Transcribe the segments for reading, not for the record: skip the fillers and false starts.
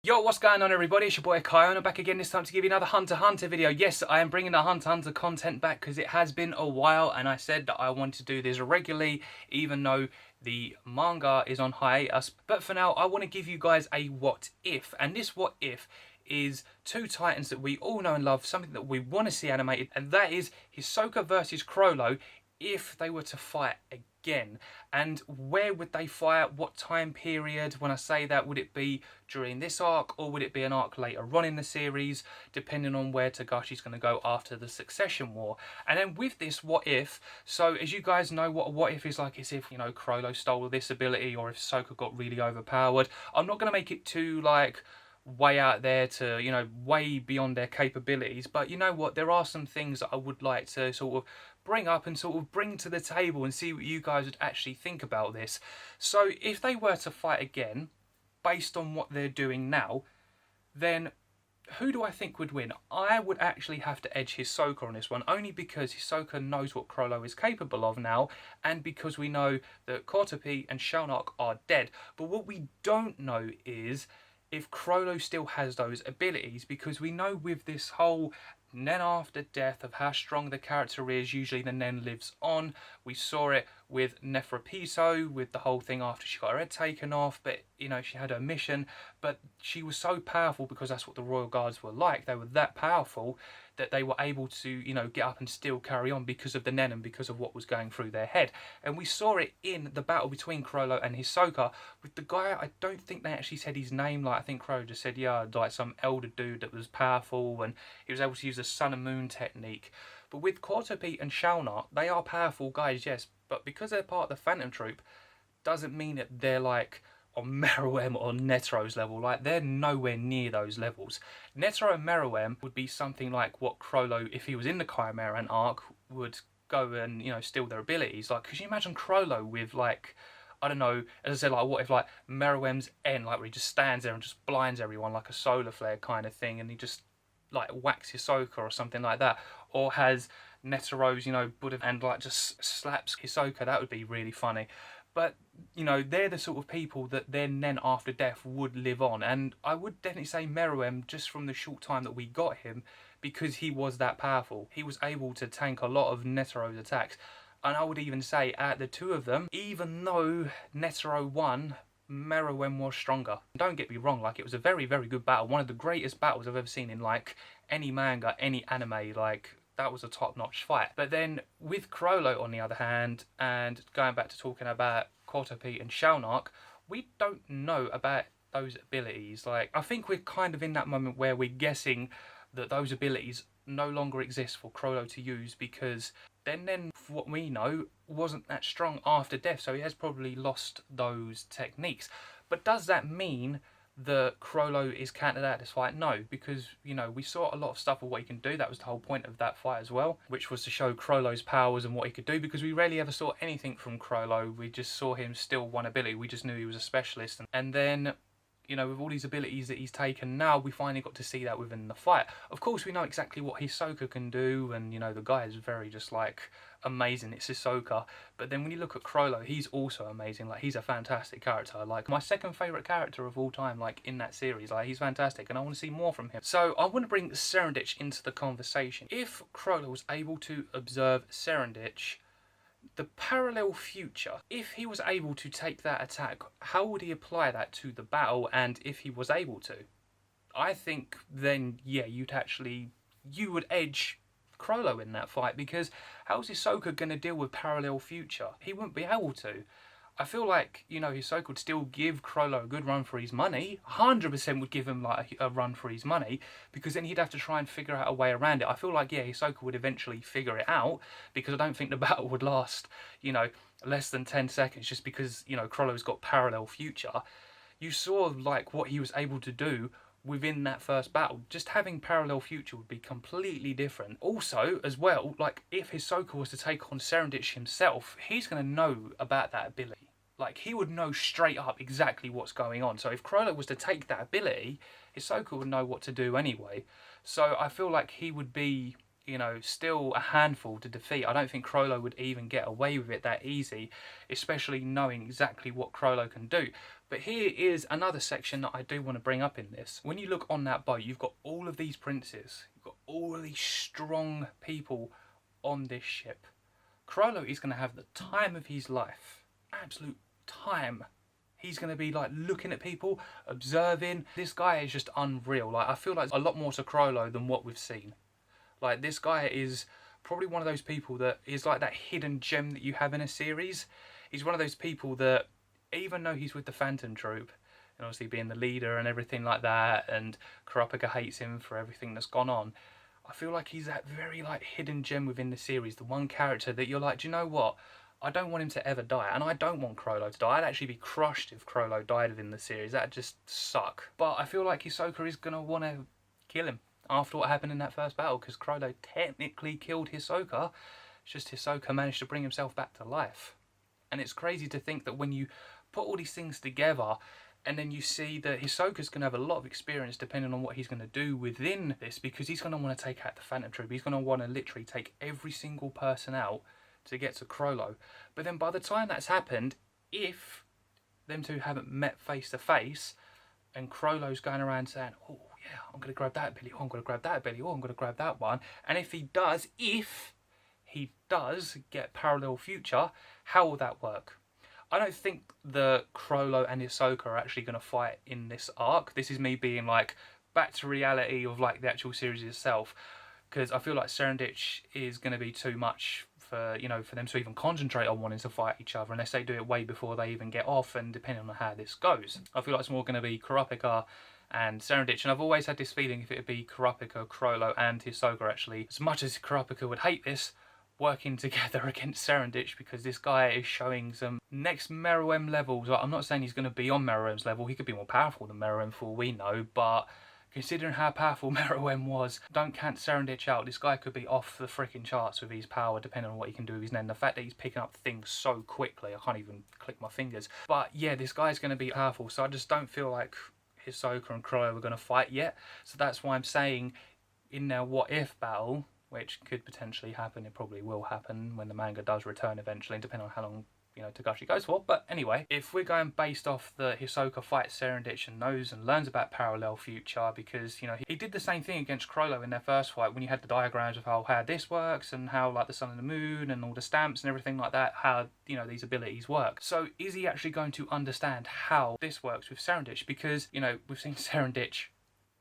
Yo, what's going on everybody? It's your boy KAIO and I'm back again this time to give you another Hunter x Hunter video. Yes, I am bringing the Hunter x Hunter content back because it has been a while and I said that I want to do this regularly even though the manga is on hiatus. But for now, I want to give you guys a what if. And this what if is two titans that we all know and love, something that we want to see animated, and that is Hisoka versus Chrollo if they were to fight again. And where would they fight? What time period? When I say that, would it be during this arc or would it be an arc later on in the series, depending on where Togashi's going to go after the Succession War? And then with this what if, so as you guys know, what a what if is like is if, you know, Chrollo stole this ability or if Hisoka got really overpowered. I'm not going to make it too like way out there to, you know, way beyond their capabilities, but you know what, there are some things that I would like to sort of bring up and sort of bring to the table and see what you guys would actually think about this. So if they were to fight again based on what they're doing now, then who do I think would win? I would actually have to edge Hisoka on this one, only because Hisoka knows what Chrollo is capable of now, and because we know that Kotopi and Shalnok are dead. But what we don't know is if Chrollo still has those abilities, because we know with this whole Nen after death of how strong the character is, usually the Nen lives on. We saw it with Nephropiso, with the whole thing after she got her head taken off, but you know, she had her mission, but she was so powerful because that's what the Royal Guards were like. They were that powerful that they were able to, you know, get up and still carry on because of the Nen and because of what was going through their head. And we saw it in the battle between Chrollo and Hisoka with the guy, I don't think they actually said his name, like I think Chrollo just said, yeah, like some elder dude that was powerful and he was able to use the Sun and Moon technique. But with Kotopi and Shalnok, they are powerful guys, yes, but because they're part of the Phantom Troop, doesn't mean that they're like on Meruem or Netero's level. Like, they're nowhere near those levels. Netero and Meruem would be something like what Chrollo, if he was in the Chimeran arc, would go and, you know, steal their abilities. Like, could you imagine Chrollo with, like, I don't know, as I said, like, what if, like, Meruem's end, like, where he just stands there and just blinds everyone like a solar flare kind of thing, and he just, like, whacks Hisoka or something like that, or has Netero's, you know, Buddha and, like, just slaps Hisoka. That would be really funny. But, you know, they're the sort of people that their Nen after death would live on. And I would definitely say Meruem, just from the short time that we got him, because he was that powerful. He was able to tank a lot of Netero's attacks. And I would even say, out of the two of them, even though Netero won, Meruem was stronger. Don't get me wrong, like, it was a very, very good battle. One of the greatest battles I've ever seen in, like, any manga, any anime. Like, that was a top-notch fight. But then with Chrollo, on the other hand, and going back to talking about Kotopi and Shalnok, we don't know about those abilities. Like, I think we're kind of in that moment where we're guessing that those abilities no longer exist for Chrollo to use, because then for what we know, wasn't that strong after death, so he has probably lost those techniques. But does that mean that Chrollo is counted out this fight? No, because, you know, we saw a lot of stuff of what he can do. That was the whole point of that fight as well, which was to show Chrollo's powers and what he could do, because we rarely ever saw anything from Chrollo. We just saw him steal one ability. We just knew he was a specialist. And then, you know, with all these abilities that he's taken now, we finally got to see that within the fight. Of course, we know exactly what Hisoka can do, and, you know, the guy is very just, like, amazing. It's Hisoka. But then when you look at Chrollo, he's also amazing. Like, he's a fantastic character. Like, my second favourite character of all time, like, in that series. Like, he's fantastic, and I want to see more from him. So, I want to bring Serendich into the conversation. If Chrollo was able to observe Serendich, the parallel future, if he was able to take that attack, how would he apply that to the battle? And if he was able to, I think then, yeah, you would edge Chrollo in that fight, because how's Hisoka going to deal with parallel future? He wouldn't be able to. I feel like, you know, Hisoka would still give Chrollo a good run for his money. 100% would give him, like, a run for his money, because then he'd have to try and figure out a way around it. I feel like, yeah, Hisoka would eventually figure it out, because I don't think the battle would last, you know, less than 10 seconds, just because, you know, Chrollo's got parallel future. You saw, like, what he was able to do within that first battle. Just having parallel future would be completely different. Also, as well, like, if Hisoka was to take on Serendich himself, he's going to know about that ability. Like, he would know straight up exactly what's going on. So if Chrollo was to take that ability, Hisoka would know what to do anyway. So I feel like he would be you know, still a handful to defeat. I don't think Chrollo would even get away with it that easy, especially knowing exactly what Chrollo can do. But here is another section that I do want to bring up in this. When you look on that boat, you've got all of these princes. You've got all of these strong people on this ship. Chrollo is going to have the time of his life. Absolute time. He's going to be like looking at people, observing. This guy is just unreal. Like, I feel like there's a lot more to Chrollo than what we've seen. Like, this guy is probably one of those people that is like that hidden gem that you have in a series. He's one of those people that, even though he's with the Phantom Troop, and obviously being the leader and everything like that, and Kurapika hates him for everything that's gone on, I feel like he's that very like hidden gem within the series. The one character that you're like, do you know what? I don't want him to ever die, and I don't want Chrollo to die. I'd actually be crushed if Chrollo died within the series. That'd just suck. But I feel like Hisoka is going to want to kill him after what happened in that first battle, because Chrollo technically killed Hisoka. It's just Hisoka managed to bring himself back to life. And it's crazy to think that when you put all these things together, and then you see that Hisoka's going to have a lot of experience depending on what he's going to do within this, because he's going to want to take out the Phantom Troop. He's going to want to literally take every single person out to get to Chrollo. But then by the time that's happened, if them two haven't met face to face, and Chrollo's going around saying, oh yeah, I'm going to grab that ability, oh I'm going to grab that ability, oh I'm going to grab that one, and if he does get parallel future, how will that work? I don't think the Chrollo and Hisoka are actually going to fight in this arc. This is me being like back to reality of like the actual series itself, because I feel like Serendich is going to be too much for, you know, for them to even concentrate on wanting to fight each other unless they do it way before they even get off, and depending on how this goes. I feel like it's more going to be Kurapika and Serendich, and I've always had this feeling if it would be Kurapika, Chrollo and Hisoka actually, as much as Kurapika would hate this, working together against Serendich, because this guy is showing some next Meruem levels. Like, I'm not saying he's going to be on Meruem's level, he could be more powerful than Meruem for all we know, but considering how powerful Meruem was, don't count Serendich out. This guy could be off the freaking charts with his power, depending on what he can do with his Nen. The fact that he's picking up things so quickly, I can't even click my fingers. But yeah, this guy's going to be powerful, so I just don't feel like Hisoka and Chrollo are going to fight yet. So that's why I'm saying in their what if battle, which could potentially happen, it probably will happen when the manga does return eventually, depending on how long, you know, Togashi goes for. But anyway, if we're going based off the Hisoka fights Serendich and knows and learns about parallel future, because, you know, he did the same thing against Chrollo in their first fight, when you had the diagrams of how this works and how like the sun and the moon and all the stamps and everything like that, how, you know, these abilities work. So is he actually going to understand how this works with Serendich? Because, you know, we've seen Serendich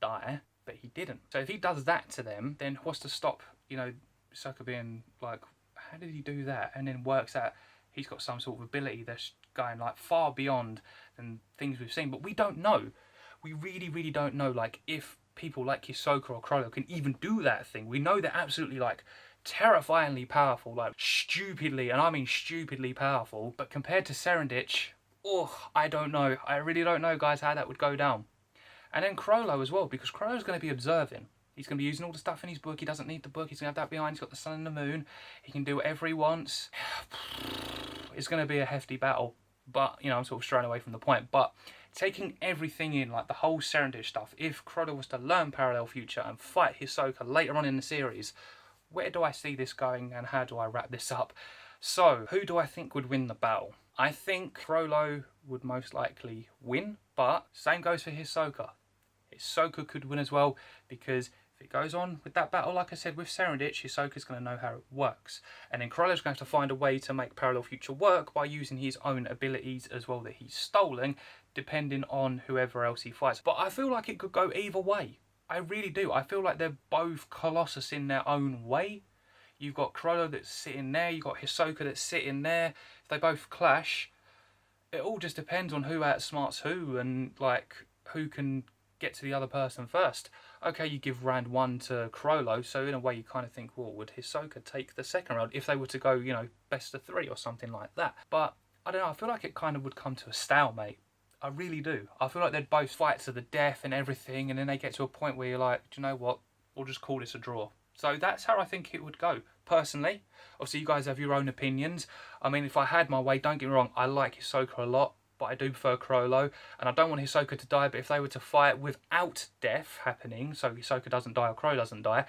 die, but he didn't. So if he does that to them, then what's to stop, you know, Hisoka being like, how did he do that? And then works out he's got some sort of ability that's going like far beyond than things we've seen. But we don't know. We really, really don't know, like, if people like Hisoka or Chrollo can even do that thing. We know they're absolutely like terrifyingly powerful, like stupidly, and I mean stupidly powerful. But compared to Serendich, oh, I don't know. I really don't know, guys, how that would go down. And then Chrollo as well, because Chrollo's going to be observing. He's going to be using all the stuff in his book. He doesn't need the book. He's going to have that behind. He's got the sun and the moon. He can do whatever he wants. It's going to be a hefty battle. But, you know, I'm sort of straying away from the point. But taking everything in, like the whole Serendich stuff, if Chrollo was to learn parallel future and fight Hisoka later on in the series, where do I see this going and how do I wrap this up? So, who do I think would win the battle? I think Chrollo would most likely win, but same goes for Hisoka. Hisoka could win as well, because if it goes on with that battle, like I said, with Serendich, Hisoka's going to know how it works. And then Chrollo's going to have to find a way to make parallel future work by using his own abilities as well that he's stolen, depending on whoever else he fights. But I feel like it could go either way. I really do. I feel like they're both Colossus in their own way. You've got Chrollo that's sitting there, you've got Hisoka that's sitting there. If they both clash, it all just depends on who outsmarts who and like who can get to the other person first. Okay, you give round one to Chrollo, so in a way you kind of think, well, would Hisoka take the second round if they were to go, you know, best of three or something like that? But I don't know, I feel like it kind of would come to a stalemate. I really do. I feel like they'd both fight to the death and everything, and then they get to a point where you're like, do you know what, we'll just call this a draw. So that's how I think it would go, personally. Obviously, you guys have your own opinions. I mean, if I had my way, don't get me wrong, I like Hisoka a lot, but I do prefer Chrollo, and I don't want Hisoka to die, but if they were to fight without death happening, so Hisoka doesn't die or Chrollo doesn't die,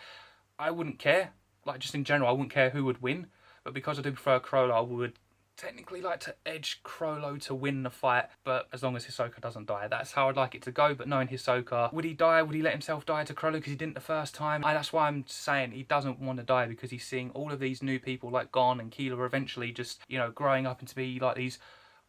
I wouldn't care. like just in general, I wouldn't care who would win. But because I do prefer Chrollo, I would technically like to edge Chrollo to win the fight, but as long as Hisoka doesn't die, that's how I'd like it to go. But knowing Hisoka, would he die? Would he let himself die to Chrollo because he didn't the first time? That's why I'm saying he doesn't want to die, because he's seeing all of these new people like Gon and Keeler eventually just, you know, growing up into be like these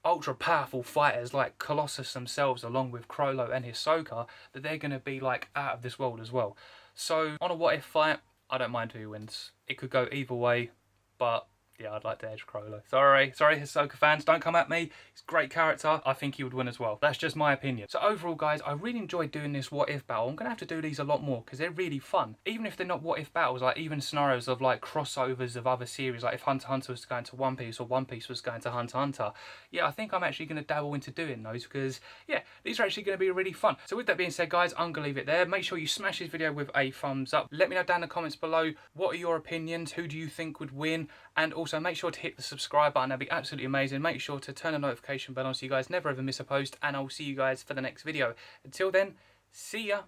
ultra powerful fighters like Colossus themselves, along with Chrollo and Hisoka, that they're going to be like out of this world as well. So on a what if fight, I don't mind who wins. It could go either way, but yeah, I'd like to edge Chrollo. Sorry Hisoka fans, don't come at me. He's a great character. I think he would win as well. That's just my opinion. So overall, guys, I really enjoyed doing this what if battle. I'm going to have to do these a lot more because they're really fun. Even if they're not what if battles, like even scenarios of like crossovers of other series, like if Hunter x Hunter was going to One Piece or One Piece was going to Hunter x Hunter. Yeah, I think I'm actually going to dabble into doing those because, yeah, these are actually going to be really fun. So with that being said, guys, I'm going to leave it there. Make sure you smash this video with a thumbs up. Let me know down in the comments below, what are your opinions? Who do you think would win? And also make sure to hit the subscribe button. That'd be absolutely amazing. Make sure to turn the notification bell on so you guys never ever miss a post, and I'll see you guys for the next video. Until then, see ya.